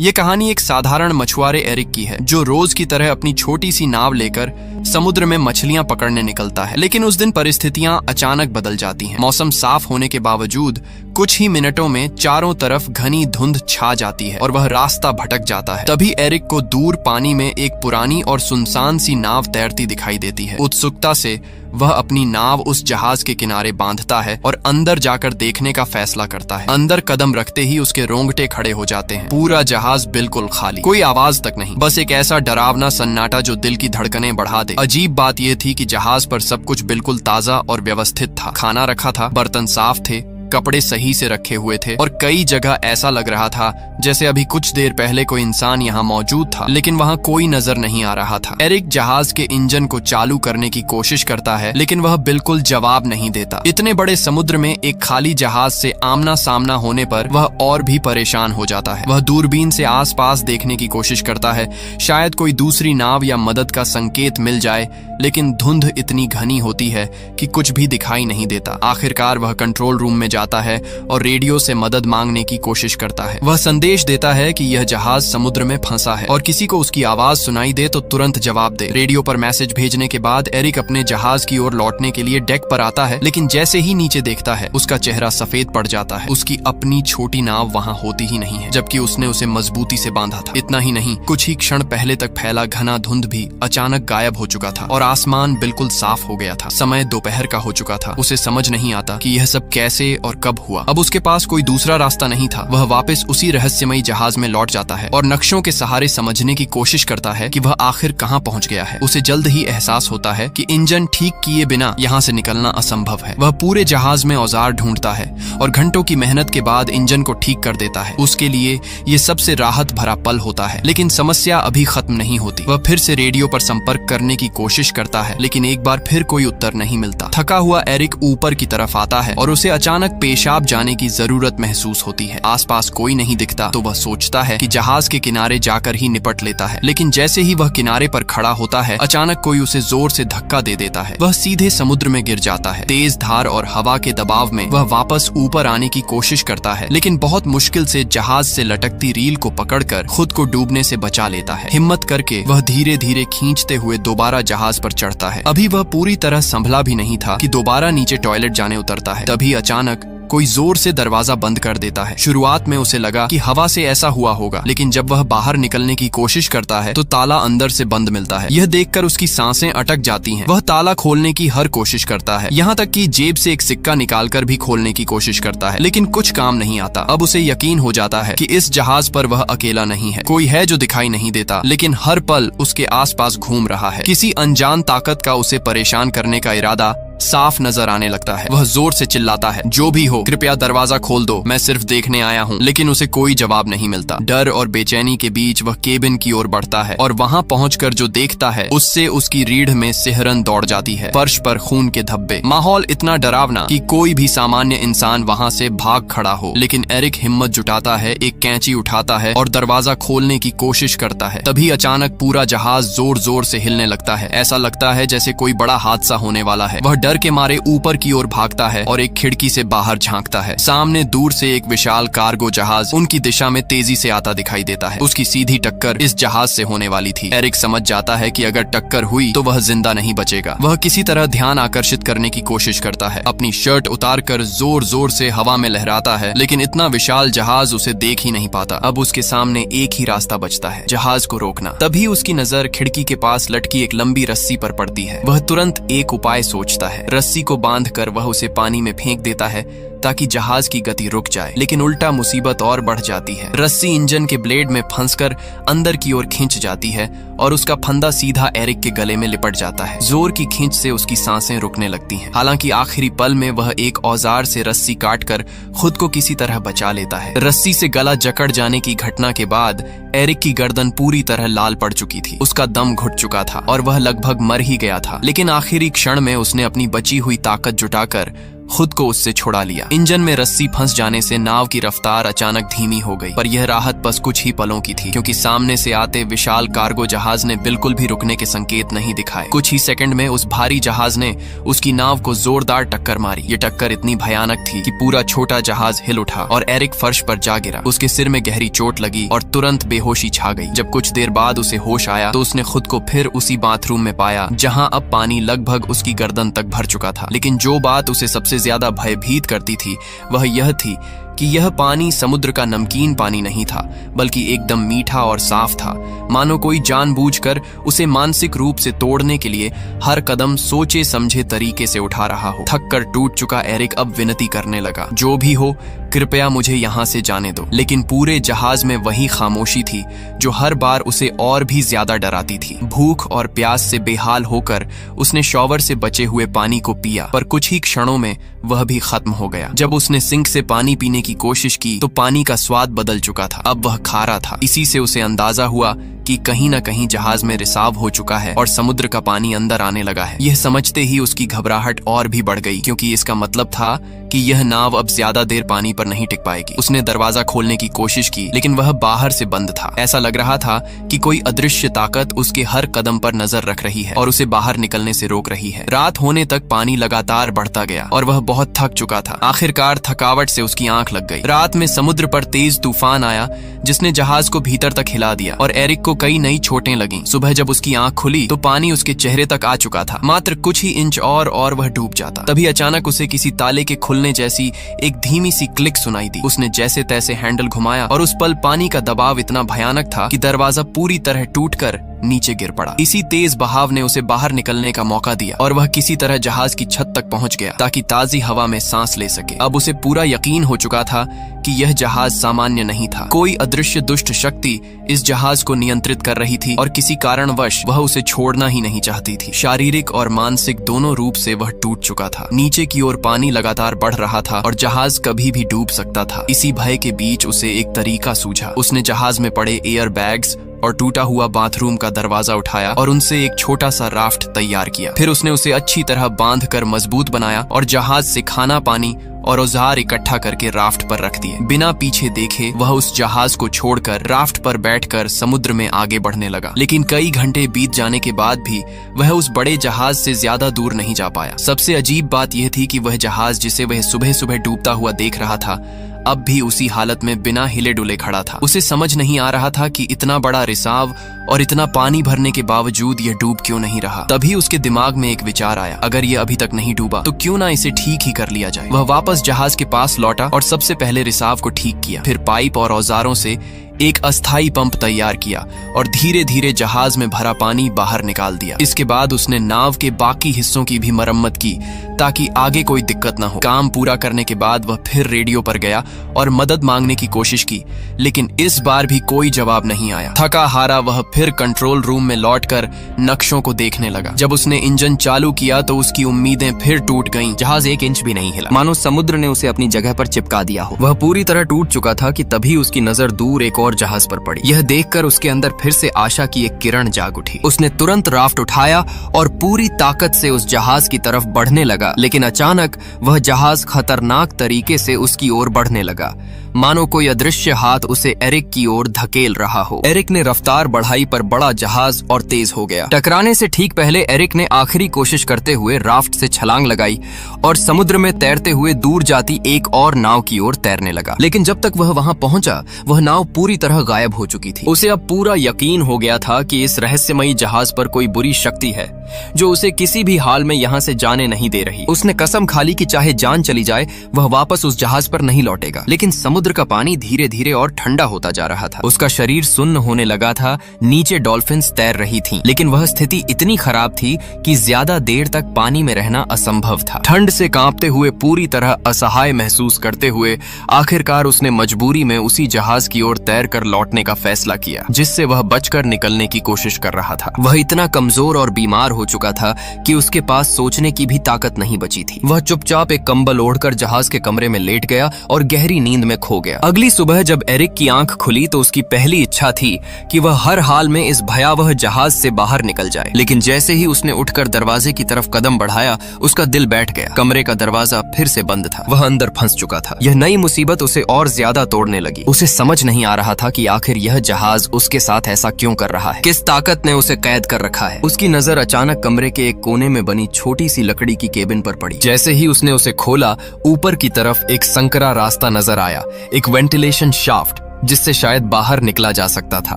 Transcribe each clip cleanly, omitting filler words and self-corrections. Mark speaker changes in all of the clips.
Speaker 1: ये कहानी एक साधारण मछुआरे एरिक की है जो रोज की तरह अपनी छोटी सी नाव लेकर समुद्र में मछलियां पकड़ने निकलता है। लेकिन उस दिन परिस्थितियां अचानक बदल जाती हैं। मौसम साफ होने के बावजूद कुछ ही मिनटों में चारों तरफ घनी धुंध छा जाती है और वह रास्ता भटक जाता है। तभी एरिक को दूर पानी में एक पुरानी और सुनसान सी नाव तैरती दिखाई देती है। उत्सुकता से वह अपनी नाव उस जहाज के किनारे बांधता है और अंदर जाकर देखने का फैसला करता है। अंदर कदम रखते ही उसके रोंगटे खड़े हो जाते हैं। पूरा जहाज बिल्कुल खाली, कोई आवाज तक नहीं, बस एक ऐसा डरावना सन्नाटा जो दिल की धड़कनें बढ़ा दे। अजीब बात यह थी कि जहाज पर सब कुछ बिल्कुल ताजा और व्यवस्थित था। खाना रखा था, बर्तन साफ थे, कपड़े सही से रखे हुए थे और कई जगह ऐसा लग रहा था जैसे अभी कुछ देर पहले कोई इंसान यहाँ मौजूद था, लेकिन वहाँ कोई नजर नहीं आ रहा था। एरिक जहाज के इंजन को चालू करने की कोशिश करता है, लेकिन वह बिल्कुल जवाब नहीं देता। इतने बड़े समुद्र में एक खाली जहाज से आमना सामना होने पर वह और भी परेशान हो जाता है। वह दूरबीन से आसपास देखने की कोशिश करता है, शायद कोई दूसरी नाव या मदद का संकेत मिल जाए, लेकिन धुंध इतनी घनी होती है कि कुछ भी दिखाई नहीं देता। आखिरकार वह कंट्रोल रूम में जाता है और रेडियो से मदद मांगने की कोशिश करता है। वह संदेश देता है कि यह जहाज समुद्र में फंसा है और किसी को उसकी आवाज सुनाई दे तो तुरंत जवाब दे। रेडियो पर मैसेज भेजने के बाद एरिक अपने जहाज की ओर लौटने के लिए डेक पर आता है, लेकिन जैसे ही नीचे देखता है उसका चेहरा सफेद पड़ जाता है। उसकी अपनी छोटी नाव वहाँ होती ही नहीं है, जबकि उसने उसे मजबूती से बांधा था। इतना ही नहीं, कुछ ही क्षण पहले तक फैला घना धुंध भी अचानक गायब हो चुका था और आसमान बिल्कुल साफ हो गया था। समय दोपहर का हो चुका था। उसे समझ नहीं आता कि यह सब कैसे और कब हुआ। अब उसके पास कोई दूसरा रास्ता नहीं था। वह वापस उसी रहस्यमयी जहाज में लौट जाता है और नक्शों के सहारे समझने की कोशिश करता है कि वह आखिर कहां पहुंच गया है। उसे जल्द ही एहसास होता है कि इंजन ठीक किए बिना यहां से निकलना असंभव है। वह पूरे जहाज में औजार ढूंढता है और घंटों की मेहनत के बाद इंजन को ठीक कर देता है। उसके लिए ये सबसे राहत भरा पल होता है, लेकिन समस्या अभी खत्म नहीं होती। वह फिर से रेडियो पर संपर्क करने की कोशिश करता है, लेकिन एक बार फिर कोई उत्तर नहीं मिलता। थका हुआ एरिक ऊपर की तरफ आता है और उसे अचानक पेशाब जाने की जरूरत महसूस होती है। आसपास कोई नहीं दिखता तो वह सोचता है कि जहाज के किनारे जाकर ही निपट लेता है, लेकिन जैसे ही वह किनारे पर खड़ा होता है अचानक कोई उसे जोर से धक्का दे देता है। वह सीधे समुद्र में गिर जाता है। तेज धार और हवा के दबाव में वह वापस ऊपर आने की कोशिश करता है, लेकिन बहुत मुश्किल से जहाज से लटकती रील को पकड़कर खुद को डूबने से बचा लेता है। हिम्मत करके वह धीरे धीरे खींचते हुए दोबारा जहाज पर चढ़ता है। अभी वह पूरी तरह संभला भी नहीं था कि दोबारा नीचे टॉयलेट जाने उतरता है। तभी अचानक कोई जोर से दरवाजा बंद कर देता है। शुरुआत में उसे लगा कि हवा से ऐसा हुआ होगा, लेकिन जब वह बाहर निकलने की कोशिश करता है तो ताला अंदर से बंद मिलता है। यह देखकर उसकी सांसें अटक जाती हैं। वह ताला खोलने की हर कोशिश करता है, यहाँ तक कि जेब से एक सिक्का निकालकर भी खोलने की कोशिश करता है, लेकिन कुछ काम नहीं आता। अब उसे यकीन हो जाता है कि इस जहाज पर वह अकेला नहीं है। कोई है जो दिखाई नहीं देता, लेकिन हर पल उसके आसपास घूम रहा है। किसी अनजान ताकत का उसे परेशान करने का इरादा साफ नजर आने लगता है। वह जोर से चिल्लाता है, जो भी हो कृपया दरवाजा खोल दो, मैं सिर्फ देखने आया हूँ। लेकिन उसे कोई जवाब नहीं मिलता। डर और बेचैनी के बीच वह केबिन की ओर बढ़ता है और वहाँ पहुंचकर जो देखता है उससे उसकी रीढ़ में सिहरन दौड़ जाती है। फर्श पर खून के धब्बे, माहौल इतना डरावना कि कोई भी सामान्य इंसान वहाँ से भाग खड़ा हो। लेकिन एरिक हिम्मत जुटाता है, एक कैंची उठाता है और दरवाजा खोलने की कोशिश करता है। तभी अचानक पूरा जहाज जोर जोर से हिलने लगता है। ऐसा लगता है जैसे कोई बड़ा हादसा होने वाला है। वह डर के मारे ऊपर की ओर भागता है और एक खिड़की से बाहर झांकता है। सामने दूर से एक विशाल कार्गो जहाज उनकी दिशा में तेजी से आता दिखाई देता है। उसकी सीधी टक्कर इस जहाज से होने वाली थी। एरिक समझ जाता है कि अगर टक्कर हुई तो वह जिंदा नहीं बचेगा। वह किसी तरह ध्यान आकर्षित करने की कोशिश करता है। अपनी शर्ट उतारकर जोर जोर से हवा में लहराता है, लेकिन इतना विशाल जहाज उसे देख ही नहीं पाता। अब उसके सामने एक ही रास्ता बचता है, जहाज को रोकना। तभी उसकी नजर खिड़की के पास लटकी एक लंबी रस्सी पर पड़ती है। वह तुरंत एक उपाय सोचता है। रस्सी को बांधकर वह उसे पानी में फेंक देता है ताकि जहाज की गति रुक जाए, लेकिन उल्टा मुसीबत और बढ़ जाती है। रस्सी इंजन के ब्लेड में फंसकर अंदर की ओर खींच जाती है और उसका फंदा सीधा एरिक के गले में लिपट जाता है। जोर की खींच से उसकी सांसें रुकने लगती हैं। हालांकि आखिरी पल में वह एक औजार से रस्सी काटकर खुद को किसी तरह बचा लेता है। रस्सी से गला जकड़ जाने की घटना के बाद एरिक की गर्दन पूरी तरह लाल पड़ चुकी थी। उसका दम घुट चुका था और वह लगभग मर ही गया था, लेकिन आखिरी क्षण में उसने अपनी बची हुई ताकत जुटाकर खुद को उससे छुड़ा लिया। इंजन में रस्सी फंस जाने से नाव की रफ्तार अचानक धीमी हो गई, पर यह राहत बस कुछ ही पलों की थी, क्योंकि सामने से आते विशाल कार्गो जहाज ने बिल्कुल भी रुकने के संकेत नहीं दिखाए। कुछ ही सेकंड में उस भारी जहाज ने उसकी नाव को जोरदार टक्कर मारी। ये टक्कर इतनी भयानक थी कि पूरा छोटा जहाज हिल उठा और एरिक फर्श पर जा गिरा। उसके सिर में गहरी चोट लगी और तुरंत बेहोशी छा गई। जब कुछ देर बाद उसे होश आया तो उसने खुद को फिर उसी बाथरूम में पाया जहां अब पानी लगभग उसकी गर्दन तक भर चुका था। लेकिन जो बात उसे सबसे ज्यादा भयभीत करती थी वह यह थी कि यह पानी समुद्र का नमकीन पानी नहीं था, बल्कि एकदम मीठा और साफ था, मानो कोई जानबूझकर उसे मानसिक रूप से तोड़ने के लिए हर कदम सोचे समझे तरीके से उठा रहा हो। थक कर टूट चुका एरिक अब विनती करने लगा, जो भी हो कृपया मुझे यहाँ से जाने दो। लेकिन पूरे जहाज में वही खामोशी थी जो हर बार उसे और भी ज्यादा डराती थी। भूख और प्यास से बेहाल होकर उसने शॉवर से बचे हुए पानी को पिया, पर कुछ ही क्षणों में वह भी खत्म हो गया। जब उसने सिंक से पानी पीने की कोशिश की तो पानी का स्वाद बदल चुका था, अब वह खारा था। इसी से उसे अंदाजा हुआ कि कहीं न कहीं जहाज में रिसाव हो चुका है और समुद्र का पानी अंदर आने लगा है। यह समझते ही उसकी घबराहट और भी बढ़ गई, क्योंकि इसका मतलब था कि यह नाव अब ज्यादा देर पानी पर नहीं टिक पाएगी। उसने दरवाजा खोलने की कोशिश की, लेकिन वह बाहर से बंद था। ऐसा लग रहा था कि कोई अदृश्य ताकत उसके हर कदम पर नजर रख रही है और उसे बाहर निकलने से रोक रही है। रात होने तक पानी लगातार बढ़ता गया और वह बहुत थक चुका था। आखिरकार थकावट से उसकी आंख लग गई। रात में समुद्र पर तेज तूफान आया जिसने जहाज को भीतर तक हिला दिया और एरिक को कई नई चोटें लगीं। सुबह जब उसकी आंख खुली तो पानी उसके चेहरे तक आ चुका था। मात्र कुछ ही इंच और वह डूब जाता। तभी अचानक उसे किसी ताले के खुलने जैसी एक धीमी सी क्लिक सुनाई दी। उसने जैसे तैसे हैंडल घुमाया और उस पल पानी का दबाव इतना भयानक था कि दरवाजा पूरी तरह टूटकर नीचे गिर पड़ा। इसी तेज बहाव ने उसे बाहर निकलने का मौका दिया और वह किसी तरह जहाज की छत तक पहुंच गया ताकि ताजी हवा में सांस ले सके। अब उसे पूरा यकीन हो चुका था कि यह जहाज सामान्य नहीं था। कोई अदृश्य दुष्ट शक्ति इस जहाज को नियंत्रित कर रही थी और किसी कारणवश वह उसे छोड़ना ही नहीं चाहती थी। शारीरिक और मानसिक दोनों रूप से वह टूट चुका था। नीचे की ओर पानी लगातार बढ़ रहा था और जहाज कभी भी डूब सकता था। इसी भय के बीच उसे एक तरीका सूझा। उसने जहाज में पड़े एयर बैग्स और टूटा हुआ बाथरूम का दरवाजा उठाया और उनसे एक छोटा सा राफ्ट तैयार किया। फिर उसने उसे अच्छी तरह बांधकर मजबूत बनाया और जहाज से खाना पानी और औजार इकट्ठा करके राफ्ट पर रख दिए। बिना पीछे देखे वह उस जहाज को छोड़कर राफ्ट पर बैठकर समुद्र में आगे बढ़ने लगा। लेकिन कई घंटे बीत जाने के बाद भी वह उस बड़े जहाज से ज्यादा दूर नहीं जा पाया। सबसे अजीब बात यह थी कि वह जहाज जिसे वह सुबह सुबह डूबता हुआ देख रहा था अब भी उसी हालत में बिना हिले डुले खड़ा था। उसे समझ नहीं आ रहा था कि इतना बड़ा रिसाव और इतना पानी भरने के बावजूद यह डूब क्यों नहीं रहा। तभी उसके दिमाग में एक विचार आया, अगर यह अभी तक नहीं डूबा तो क्यों ना इसे ठीक ही कर लिया जाए। वह वापस जहाज के पास लौटा और सबसे पहले रिसाव को ठीक किया। फिर पाइप और औजारों से एक अस्थाई पंप तैयार किया और धीरे धीरे जहाज में भरा पानी बाहर निकाल दिया। इसके बाद उसने नाव के बाकी हिस्सों की भी मरम्मत की ताकि आगे कोई दिक्कत ना हो। काम पूरा करने के बाद वह फिर रेडियो पर गया और मदद मांगने की कोशिश की, लेकिन इस बार भी कोई जवाब नहीं आया। थका हारा वह फिर कंट्रोल रूम में लौटकर नक्शों को देखने लगा। जब उसने इंजन चालू किया तो उसकी उम्मीदें फिर टूट गईं।
Speaker 2: जहाज एक इंच भी नहीं हिला, मानो समुद्र ने उसे अपनी जगह पर चिपका दिया हो। वह पूरी तरह टूट चुका था कि तभी उसकी नजर दूर एक और जहाज पर पड़ी। यह देखकर उसके अंदर फिर से आशा की एक किरण जाग उठी। उसने तुरंत राफ्ट उठाया और पूरी ताकत से उस जहाज की तरफ बढ़ने लगा, लेकिन अचानक वह जहाज खतरनाक तरीके से उसकी ओर बढ़ने लगा, मानो कोई अदृश्य हाथ उसे एरिक की ओर धकेल रहा हो। एरिक ने रफ्तार बढ़ाई पर बड़ा जहाज और तेज हो गया। टकराने से ठीक पहले एरिक ने आखिरी कोशिश करते हुए राफ्ट से छलांग लगाई और समुद्र में तैरते हुए दूर जाती एक और नाव की ओर तैरने लगा। लेकिन जब तक वह वहां पहुंचा वह नाव पूरी तरह गायब हो चुकी थी। उसे अब पूरा यकीन हो गया था कि इस रहस्यमयी जहाज पर कोई बुरी शक्ति है जो उसे किसी भी हाल में यहाँ से जाने नहीं दे रही। उसने कसम खा ली कि चाहे जान चली जाए वह वापस उस जहाज पर नहीं लौटेगा। लेकिन समुद्र का पानी धीरे धीरे और ठंडा होता जा रहा था। उसका शरीर सुन्न होने लगा था। नीचे डॉल्फिन्स तैर रही थीं, लेकिन वह स्थिति इतनी खराब थी कि ज्यादा देर तक पानी में रहना असंभव था। ठंड से कांपते हुए, पूरी तरह असहाय महसूस करते हुए आखिरकार उसने मजबूरी में उसी जहाज की ओर तैर कर लौटने का फैसला किया जिससे वह बचकर निकलने की कोशिश कर रहा था। वह इतना कमजोर और बीमार हो चुका था कि उसके पास सोचने की भी ताकत नहीं बची थी। वह चुपचाप एक कंबल ओढ़कर जहाज के कमरे में लेट गया और गहरी नींद में खो खो गया। अगली सुबह जब एरिक की आंख खुली तो उसकी पहली इच्छा थी कि वह हर हाल में इस भयावह जहाज से बाहर निकल जाए, लेकिन जैसे ही उसने उठकर दरवाजे की तरफ कदम बढ़ाया उसका दिल बैठ गया। कमरे का दरवाजा फिर से बंद था, वह अंदर फंस चुका था। यह नई मुसीबत उसे और ज्यादा तोड़ने लगी। उसे समझ नहीं आ रहा था कि आखिर यह जहाज उसके साथ ऐसा क्यों कर रहा है, किस ताकत ने उसे कैद कर रखा है। उसकी नजर अचानक कमरे के एक कोने में बनी छोटी सी लकड़ी की केबिन पर पड़ी। जैसे ही उसने उसे खोला, ऊपर की तरफ एक संकरा रास्ता नजर आया, एक वेंटिलेशन शाफ्ट जिससे शायद बाहर निकला जा सकता था।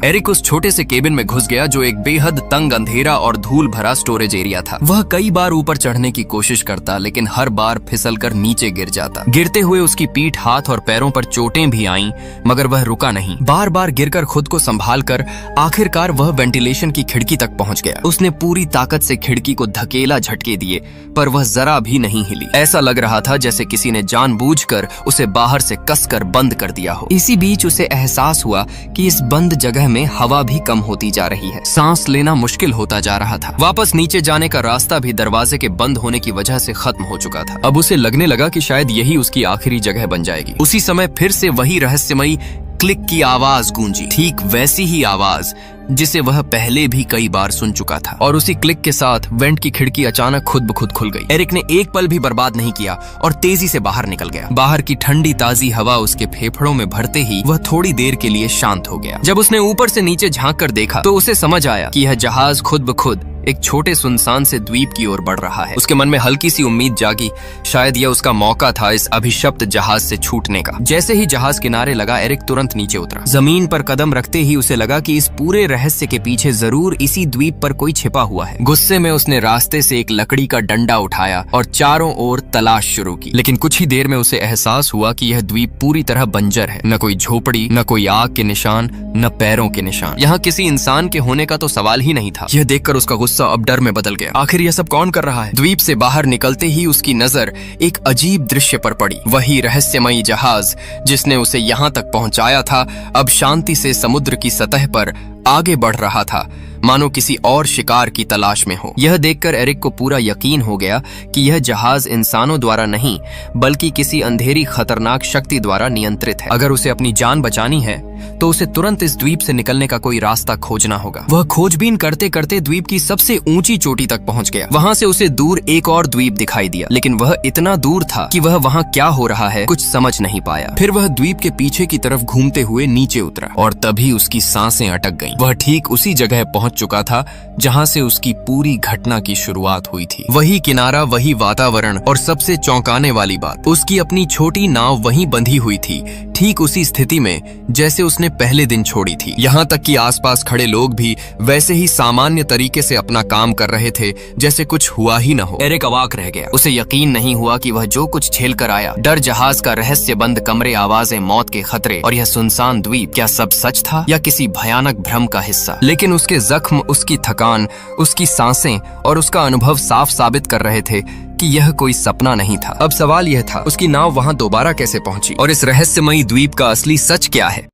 Speaker 2: एरिक उस छोटे से केबिन में घुस गया जो एक बेहद तंग, अंधेरा और धूल भरा स्टोरेज एरिया था। वह कई बार ऊपर चढ़ने की कोशिश करता, लेकिन हर बार फिसलकर नीचे गिर जाता। गिरते हुए उसकी पीठ, हाथ और पैरों पर चोटें भी आईं, मगर वह रुका नहीं। बार बार गिरकर खुद को संभालकर आखिरकार वह वेंटिलेशन की खिड़की तक पहुंच गया। उसने पूरी ताकत से खिड़की को धकेला, झटके दिए, पर वह जरा भी नहीं हिली। ऐसा लग रहा था जैसे किसी ने जानबूझकर उसे बाहर से कसकर बंद कर दिया हो। इसी बीच उसे एहसास हुआ कि इस बंद जगह में हवा भी कम होती जा रही है। सांस लेना मुश्किल होता जा रहा था। वापस नीचे जाने का रास्ता भी दरवाजे के बंद होने की वजह से खत्म हो चुका था। अब उसे लगने लगा कि शायद यही उसकी आखिरी जगह बन जाएगी। उसी समय फिर से वही रहस्यमयी क्लिक की आवाज गूंजी, ठीक वैसी ही आवाज जिसे वह पहले भी कई बार सुन चुका था। और उसी क्लिक के साथ वेंट की खिड़की अचानक खुद ब खुद खुल गई। एरिक ने एक पल भी बर्बाद नहीं किया और तेजी से बाहर निकल गया। बाहर की ठंडी ताजी हवा उसके फेफड़ों में भरते ही वह थोड़ी देर के लिए शांत हो गया। जब उसने ऊपर से नीचे झांक कर देखा तो उसे समझ आया कि यह जहाज खुद ब खुद एक छोटे सुनसान से द्वीप की ओर बढ़ रहा है। उसके मन में हल्की सी उम्मीद जागी, शायद यह उसका मौका था इस अभिशप्त जहाज से छूटने का। जैसे ही जहाज किनारे लगा, एरिक तुरंत नीचे उतरा। जमीन पर कदम रखते ही उसे लगा कि इस पूरे रहस्य के पीछे जरूर इसी द्वीप पर कोई छिपा हुआ है। गुस्से में उसने रास्ते से एक लकड़ी का डंडा उठाया और चारों ओर तलाश शुरू की। लेकिन कुछ ही देर में उसे एहसास हुआ कि यह द्वीप पूरी तरह बंजर है। न कोई झोपड़ी, न कोई आग के निशान, न पैरों के निशान। यहाँ किसी इंसान के होने का तो सवाल ही नहीं था। यह देखकर उसका गुस्सा अब डर में बदल गया। आखिर यह सब कौन कर रहा है? द्वीप से बाहर निकलते ही उसकी नजर एक अजीब दृश्य पर पड़ी। वही रहस्यमयी जहाज जिसने उसे यहाँ तक पहुंचाया था, अब शांति से समुद्र की सतह पर आगे बढ़ रहा था, मानो किसी और शिकार की तलाश में हो। यह देखकर एरिक को पूरा यकीन हो गया कि यह जहाज इंसानों द्वारा नहीं, बल्कि किसी अंधेरी खतरनाक शक्ति द्वारा नियंत्रित है। अगर उसे अपनी जान बचानी है तो उसे तुरंत इस द्वीप से निकलने का कोई रास्ता खोजना होगा। वह खोजबीन करते करते द्वीप की सबसे ऊंची चोटी तक पहुंच गया। वहां से उसे दूर एक और द्वीप दिखाई दिया, लेकिन वह इतना दूर था कि वह वहां क्या हो रहा है कुछ समझ नहीं पाया। फिर वह द्वीप के पीछे की तरफ घूमते हुए नीचे उतरा और तभी उसकी सांसें अटक गईं। वह ठीक उसी जगह पहुंच चुका था जहां से उसकी पूरी घटना की शुरुआत हुई थी। वही किनारा, वही वातावरण और सबसे चौंकाने वाली बात, उसकी अपनी छोटी नाव वहीं बंधी हुई थी, ठीक उसी स्थिति में जैसे उसने पहले दिन छोड़ी थी। यहाँ तक कि आसपास खड़े लोग भी वैसे ही सामान्य तरीके से अपना काम कर रहे थे जैसे कुछ हुआ ही न हो। एरिक अवाक रह गया। उसे यकीन नहीं हुआ कि वह जो कुछ झेल कर आया, डर, जहाज का रहस्य बंद कमरे, आवाजें, मौत के खतरे और यह सुनसान द्वीप, क्या सब सच था या किसी भयानक भ्रम का हिस्सा? लेकिन उसके जख्म, उसकी थकान, उसकी सांसें और उसका अनुभव साफ साबित कर रहे थे कि यह कोई सपना नहीं था। अब सवाल यह था, उसकी नाव वहां दोबारा कैसे पहुंची और इस रहस्यमयी द्वीप का असली सच क्या है?